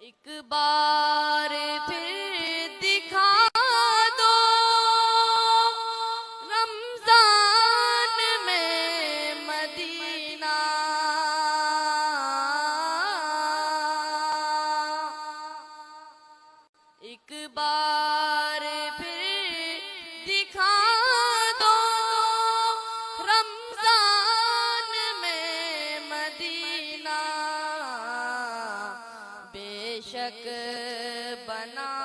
एक बार फिर दिखा दो रमजान में मदीना। एक बार फिर दिखा दो रमजान में मदीना। बेशक बना